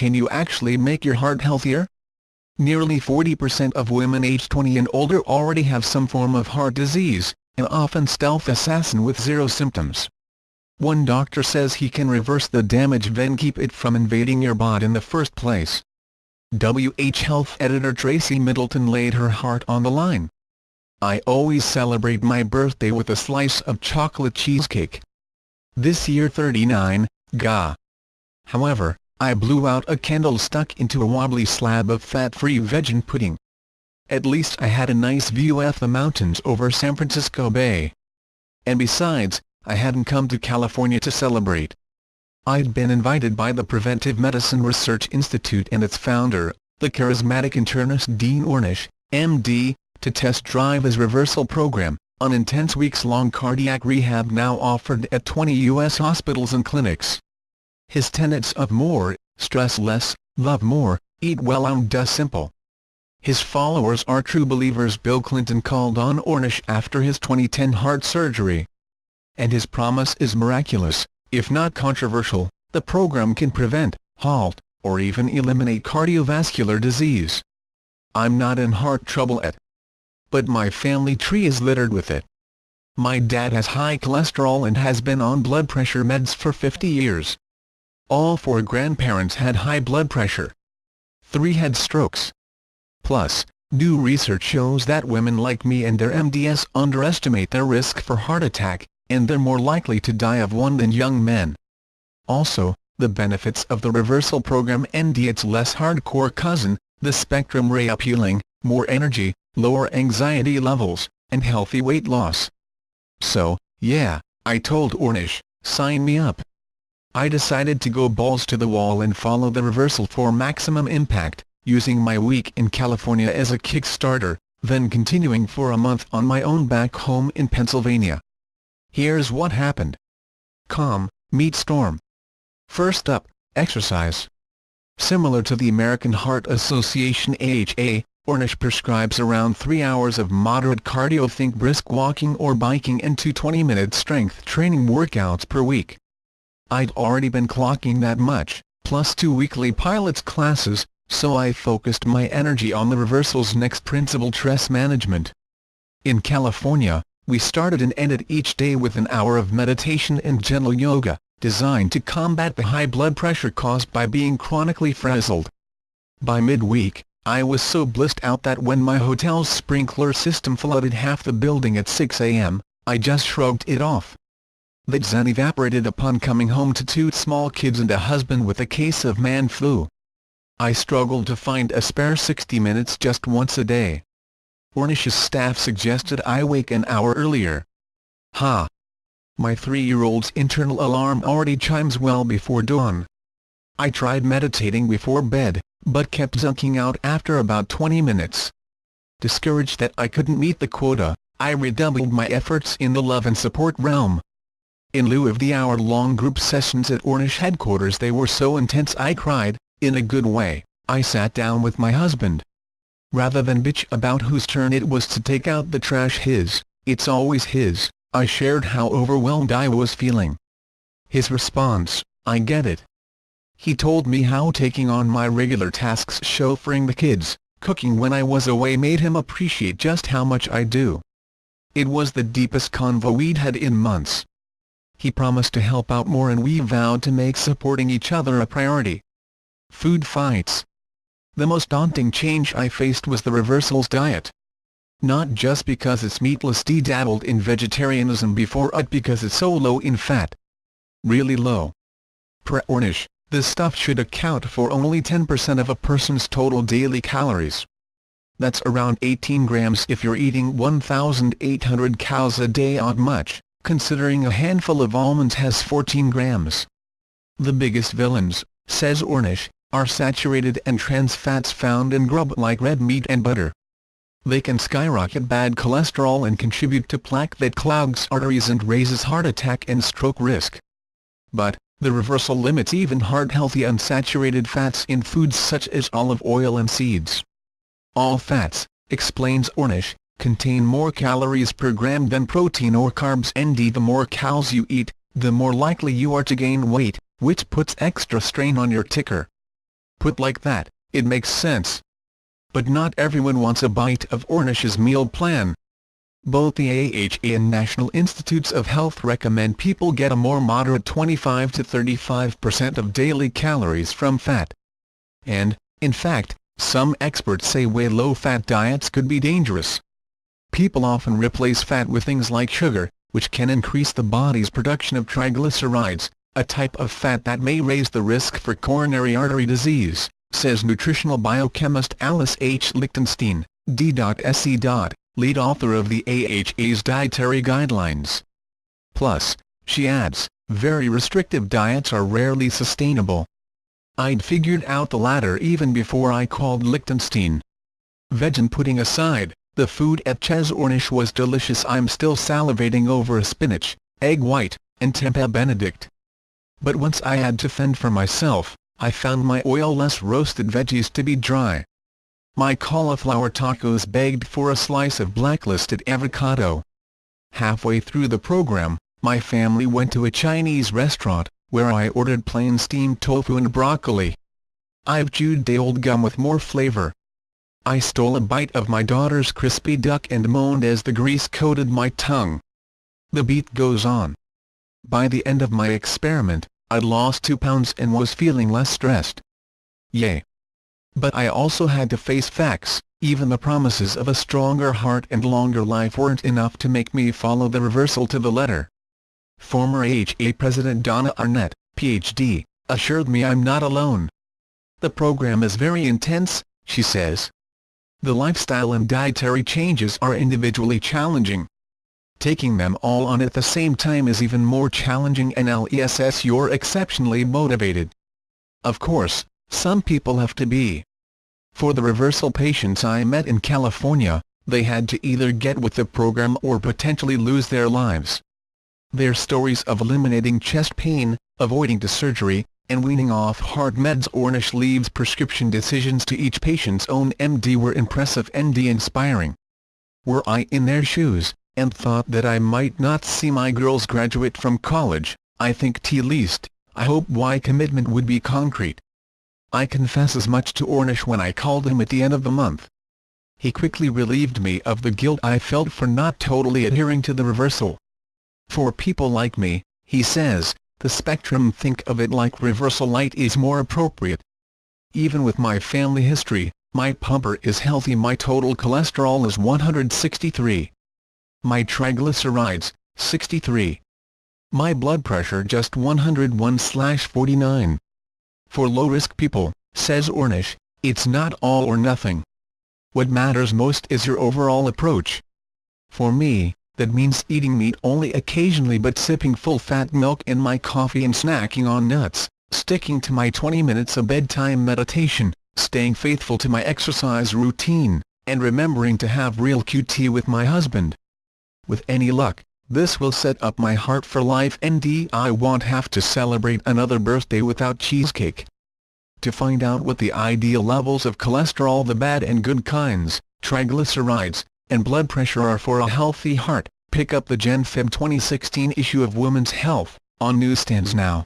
can you actually make your heart healthier? Nearly 40% of women aged 20 and older already have some form of heart disease, an often stealth assassin with zero symptoms. One doctor says he can reverse the damage then keep it from invading your body in the first place. WH Health editor Tracy Middleton laid her heart on the line. I always celebrate my birthday with a slice of chocolate cheesecake. This year 39, ga. However, I blew out a candle stuck into a wobbly slab of fat-free vegan pudding. At least I had a nice view of the mountains over San Francisco Bay. And besides, I hadn't come to California to celebrate. I'd been invited by the Preventive Medicine Research Institute and its founder, the charismatic internist Dean Ornish, MD, to test drive his reversal program, an intense weeks-long cardiac rehab now offered at 20 U.S. hospitals and clinics. His tenets of more, stress less, love more, eat well and do simple. His followers are true believers. Bill Clinton called on Ornish after his 2010 heart surgery. And his promise is miraculous. If not controversial, the program can prevent, halt, or even eliminate cardiovascular disease. I'm not in heart trouble but my family tree is littered with it. My dad has high cholesterol and has been on blood pressure meds for 50 years. All 4 grandparents had high blood pressure. 3 had strokes. Plus, new research shows that women like me and their MDS underestimate their risk for heart attack, and they're more likely to die of one than young men. Also, the benefits of the reversal program and its less hardcore cousin, the spectrum ray appealing, more energy, lower anxiety levels, and healthy weight loss. So, yeah, I told Ornish, sign me up. I decided to go balls to the wall and follow the reversal for maximum impact, using my week in California as a Kickstarter, then continuing for a month on my own back home in Pennsylvania. Here's what happened. Calm, meet storm. First up, exercise. Similar to the American Heart Association AHA, Ornish prescribes around 3 hours of moderate cardio, think brisk walking or biking, and 2 20-minute strength training workouts per week. I'd already been clocking that much, plus 2 weekly pilots classes, so I focused my energy on the reversal's next principle: stress management. In California, we started and ended each day with an hour of meditation and gentle yoga, designed to combat the high blood pressure caused by being chronically frazzled. By midweek, I was so blissed out that when my hotel's sprinkler system flooded half the building at 6 a.m., I just shrugged it off. That zen evaporated upon coming home to 2 small kids and a husband with a case of man flu. I struggled to find a spare 60 minutes just once a day. Ornish's staff suggested I wake an hour earlier. Ha! My 3-year-old's internal alarm already chimes well before dawn. I tried meditating before bed, but kept zonking out after about 20 minutes. Discouraged that I couldn't meet the quota, I redoubled my efforts in the love and support realm. In lieu of the hour-long group sessions at Ornish headquarters, they were so intense I cried, in a good way. I sat down with my husband. Rather than bitch about whose turn it was to take out the trash, it's always his, I shared how overwhelmed I was feeling. His response, I get it. He told me how taking on my regular tasks, chauffeuring the kids, cooking when I was away, made him appreciate just how much I do. It was the deepest convo we'd had in months. He promised to help out more, and we vowed to make supporting each other a priority. Food fights. The most daunting change I faced was the reversal's diet. Not just because it's meatless, dabbled in vegetarianism before, but because it's so low in fat. Really low. Per Ornish, this stuff should account for only 10% of a person's total daily calories. That's around 18 grams if you're eating 1,800 calories a day, odd much, considering a handful of almonds has 14 grams. The biggest villains, says Ornish, are saturated and trans fats found in grub like red meat and butter. They can skyrocket bad cholesterol and contribute to plaque that clogs arteries and raises heart attack and stroke risk. But the reversal limits even heart-healthy unsaturated fats in foods such as olive oil and seeds. All fats, explains Ornish, contain more calories per gram than protein or carbs, and the more calories you eat, the more likely you are to gain weight, which puts extra strain on your ticker. Put like that, it makes sense. But not everyone wants a bite of Ornish's meal plan. Both the AHA and National Institutes of Health recommend people get a more moderate 25 to 35% of daily calories from fat. And, in fact, some experts say way low-fat diets could be dangerous. People often replace fat with things like sugar, which can increase the body's production of triglycerides, a type of fat that may raise the risk for coronary artery disease, says nutritional biochemist Alice H. Lichtenstein, D.Sc. lead author of the AHA's dietary guidelines. Plus, she adds, very restrictive diets are rarely sustainable. I'd figured out the latter even before I called Lichtenstein. Vegan pudding aside, the food at Ches Ornish was delicious. I'm still salivating over a spinach, egg white, and tempeh benedict. But once I had to fend for myself, I found my oil-less roasted veggies to be dry. My cauliflower tacos begged for a slice of blacklisted avocado. Halfway through the program, my family went to a Chinese restaurant, where I ordered plain steamed tofu and broccoli. I've chewed day old gum with more flavor. I stole a bite of my daughter's crispy duck and moaned as the grease coated my tongue. The beat goes on. By the end of my experiment, I'd lost 2 pounds and was feeling less stressed. Yay! But I also had to face facts. Even the promises of a stronger heart and longer life weren't enough to make me follow the reversal to the letter. Former AHA President Donna Arnett, Ph.D., assured me I'm not alone. The program is very intense, she says. The lifestyle and dietary changes are individually challenging. Taking them all on at the same time is even more challenging, and unless you're exceptionally motivated. Of course, some people have to be. For the reversal patients I met in California, they had to either get with the program or potentially lose their lives. Their stories of eliminating chest pain, avoiding surgery, and weaning off hard meds Ornish leaves prescription decisions to each patient's own MD were impressive and inspiring. Were I in their shoes, and thought that I might not see my girls graduate from college, I think at least, I hope my commitment would be concrete. I confess as much to Ornish when I called him at the end of the month. He quickly relieved me of the guilt I felt for not totally adhering to the reversal. For people like me, he says, the spectrum, think of it like reversal light, is more appropriate. Even with my family history, my pumper is healthy. My total cholesterol is 163. My triglycerides, 63. My blood pressure just 101/49. For low-risk people, says Ornish, it's not all or nothing. What matters most is your overall approach. For me, that means eating meat only occasionally but sipping full-fat milk in my coffee and snacking on nuts, sticking to my 20 minutes of bedtime meditation, staying faithful to my exercise routine, and remembering to have real QT with my husband. With any luck, this will set up my heart for life, and I won't have to celebrate another birthday without cheesecake. To find out what the ideal levels of cholesterol, the bad and good kinds, triglycerides, and blood pressure are for a healthy heart, pick up the Gen Feb 2016 issue of Women's Health, on newsstands now.